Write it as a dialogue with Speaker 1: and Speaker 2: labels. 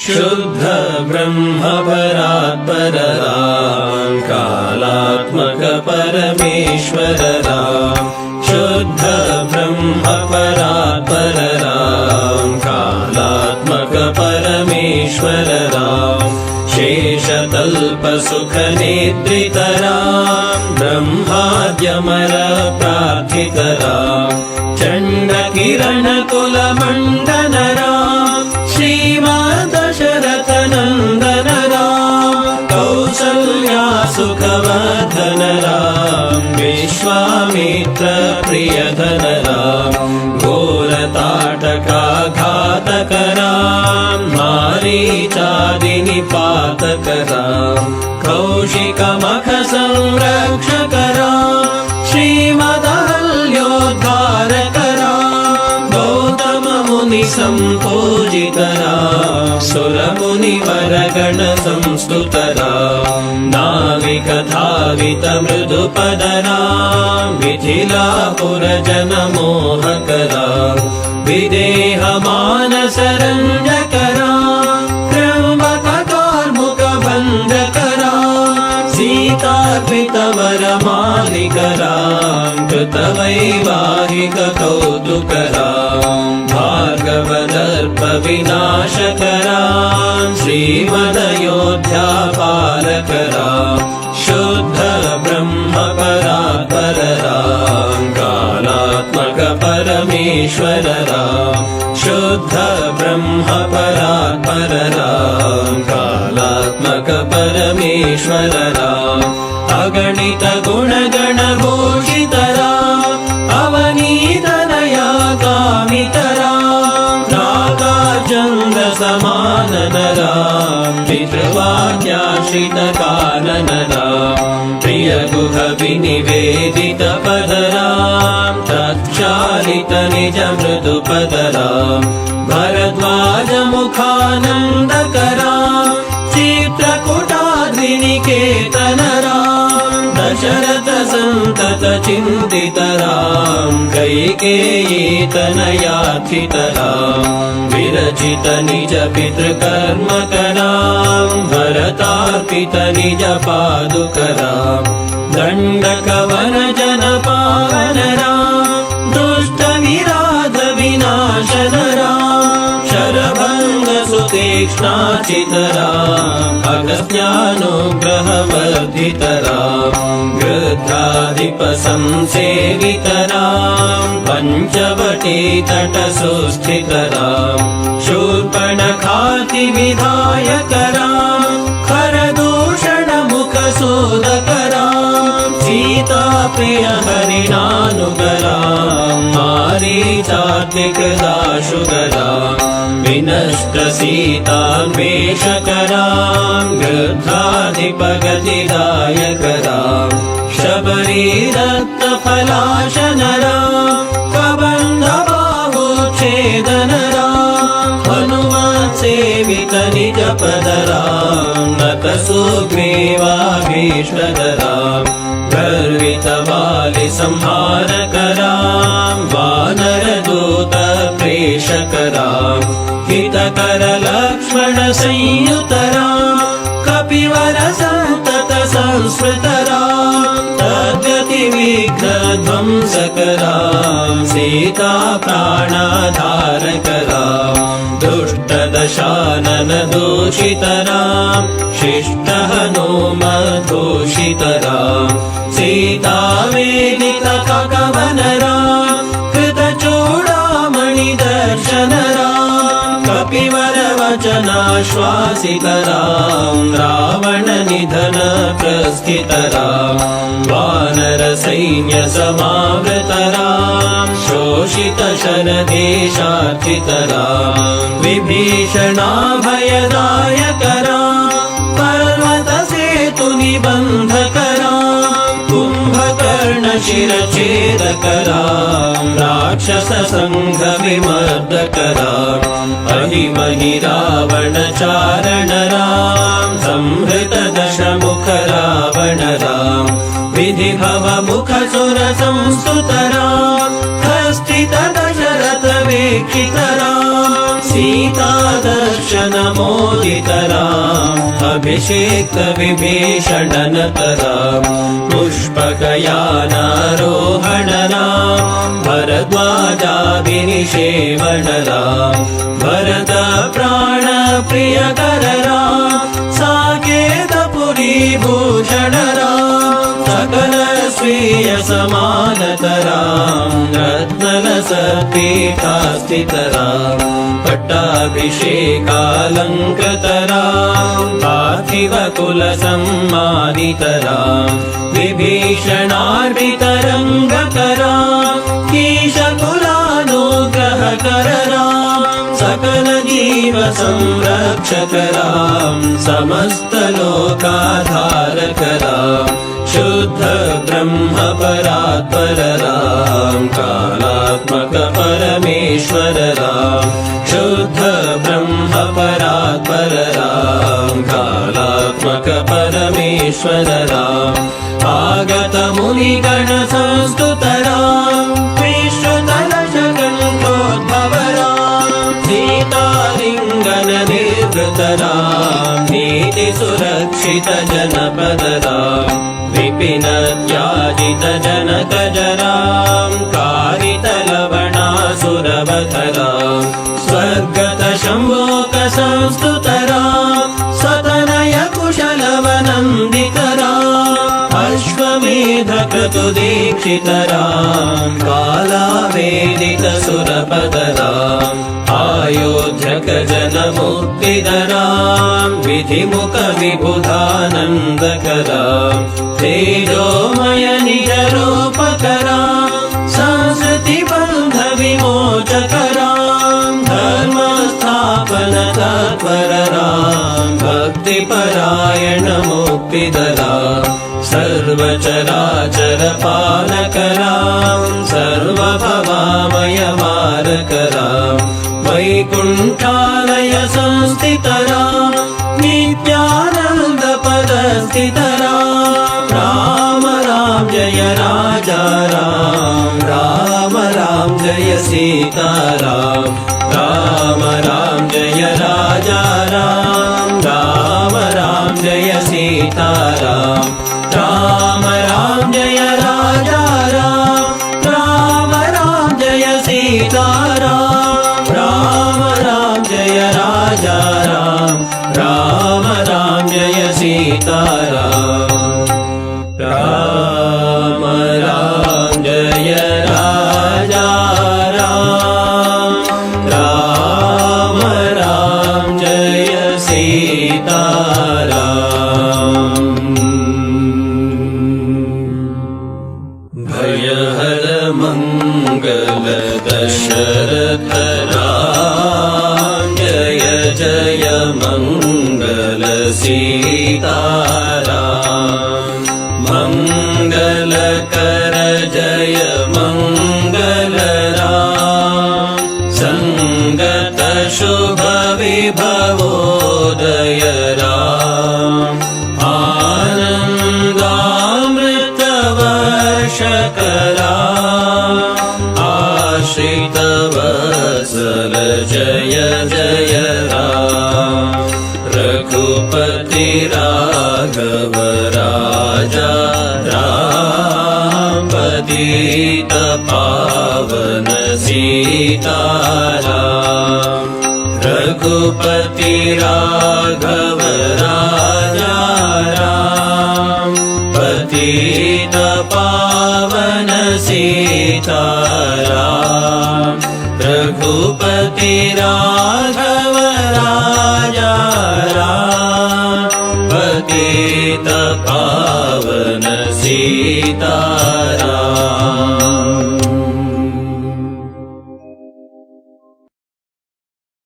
Speaker 1: शुद्ध ब्रह्म परात्पर राम कालात्मक परमेश्वर राम शुद्ध ब्रह्म परात्पर राम कालात्मक परमेश्वर राम शेषतल्प सुख निद्रित राम ब्रह्माद्यमर प्रार्थित राम चण्ड किरण कुल मंडन राम श्रीमान दशरथ नंदन राम कौसल्या सुखवर्धन राम विश्वामित्र प्रियधन राम घोरताटका घातक राम मारीचादि निपातक राम कौशिक मख संरक्षक राम श्रीमदहल्योद्धारक राम गौतम मुनि संपूजित राम सुर मुनिवर गण संस्तुत राम नाविक धावित मृदुपद राम मिथिलापुर जन मोहक राम विदेह मानस रंजक राम त्र्यंबक कार्मुक भंजक राम सीतार्पित वर मालिक राम कृत वैवाहिक कौतुक राम भार्गव दर्प विनाशक राम श्रीमदयोध्या पालक राम शुद्ध ब्रह्म परात्पर राम कालात्मक परमेश्वर राम शुद्ध ब्रह्म परात्पर राम कालात्मक परमेश्वर राम अगणित गुणगण भूषित राम अवनीतनया कामित राम नागार्जुन समानन राम पितृवाक्याश्रित कानन राम प्रिय गुह विनिवेदित पद राम तत्क्षालित निज मृदु पद राम भरद्वाज मुखानंदक राम चित्रकूटाद्रिनिकेतन राम दशरथ संतत चिंतित राम कैकेयी तनयार्थित राम विरचित निज पितृकर्मक राम भरतार्पित निज पादुक राम दंडक वन जन पावन राम दुष्ट विराध विनाशन राम शरभंग सुतीक्ष्णाचित राम अगस्त्यानुग्रह वर्धित राम गृध्राधिप संसेवित राम पंचवटी तट सुस्थित राम शूर्पणखाति विधायक राम खरदूषण मुख सोदक राम सीता प्रिय हरिणानुग राम मारीचात्मिक दाशुग राम विनष्ट सीतान्वेषक राम गृध्राधिप गतिदायक राम शबरी दत्त फलाशन राम कबंध बाहुच्छेदन राम हनुमत सेवित निज पद राम नत सुग्रीवाभीष्टद राम गर्वित वालि संहारक राम वानर दूत प्रेषक राम हितकर लक्ष्मण संयुत राम कपिवर संतत संस्मृत राम तद्गति विघ्न ध्वंसक राम सीता प्राणाधारक राम दुष्ट दशानन दूषित राम शिष्ट हनुमद्भूषित राम सीता वेदित कवन राम कृत चूड़ामणि दर्शन राम कपिवर वचनाश्वासित राम रावण निधन प्रस्थित राम वानर सैन्य समावृत राम शोषित शरदेशार्थित राम विभीषणाभयदायक राम पर्वत सेतु निबंधक राम कुंभकर्ण शिरच्छेदक राम राक्षस संघ विमर्दक राम अहिमहि रावण चारण राम संहृत दशमुख रावण राम विधि भव मुख सुर संस्तुत राम हस्तित दशरथ वीक्षित राम सीता दर्शनमोदितराम् अभिषेक्त विभीषणनतराम् पुष्पकयानारोहणराम् भरद्वाजाभिनिषेवणराम् भरत प्राणप्रियकरराम् साकेतपुरी भूषणराम् सकल स्वीय समानतराम् रत्नलसपीठास्थितराम् पट्टाभिषेकालङ्कृतराम् पार्थिवकुलसम्मानितराम् विभीषणार्पितरङ्गकराम् कीशकुलानुग्रहकरराम् सकल जीव संरक्षकराम् समस्तलोकाधारकराम् शुद्ध ब्रह्म परात्परराम् कालात्मक परमेश्वरराम् शुद्ध ब्रह्म परात्परराम् कालात्मक परमेश्वरराम् आगत मुनिगण संस्तुतराम् विश्वतलशकण्ठोद्भवराम् सीतालिङ्गन निर्वृतराम् नीति सुरक्षित जनपदराम् विपिन त्याजित जनकजराम् कारितलवणासुरवधराम् स्वर्गत शम्भोक संस्तुतराम् सतनय कुशलवनन्दितराम् अश्वमेध क्रतुदीक्षितराम् कालावेदित सुरपदराम् आयोध्यक जनमुक्तिदराम् विधिमुख विबुधानन्दकराम् तेजोमय निजरूपकराम् संस्कृति बन्ध विमोचकराम् धर्मस्थापन तत्परराम् भक्तिपरायण मुक्तिदराम् सर्वचराचर पालकराम् सर्वभवामय मारकराम् वैकुण्ठालय संस्थितराम् नित्यानन्द पदस्थितराम् राम राम जय राजा राम राम राम जय सीताराम राम राम जय राजा राम राम राम जय सीताराम राम राम जय राजा राम राम राम जय सीताराम राम राम जय राजा राम राम राम जय सीताराम राम राम जय राजा राम राम राम जय सीताराम भयहर मंगल दशरथ राम जय जय मंगल सीताराम मंगल कर जय मंगल राम संगत शुभ विभवोदय राम आनन्दामृत वर्षकरा आश्रित वत्सल जय जय राम रघुपति राघव राजा राम पतित पावन सीताराम रघुपति राघव राजा राम पतित पावन सीताराम रघुपति राघव राजा राम पतित पावन सीता